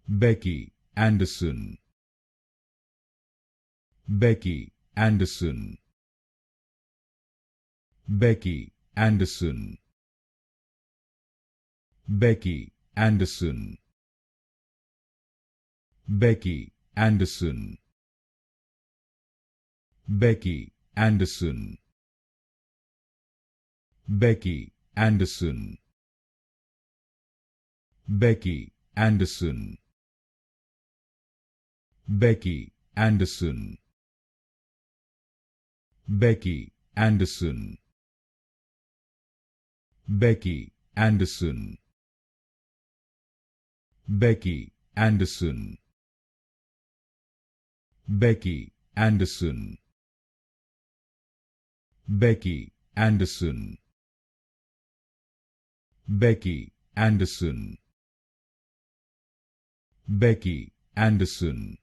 Becky Anderson. Becky Anderson. Becky Anderson. Becky Anderson. Becky Anderson. Becky Anderson. Becky Anderson. Becky Anderson. Becky Anderson. Becky Anderson. Becky Anderson. Becky Anderson. Becky Anderson. Becky Anderson. Becky Anderson. Becky Anderson.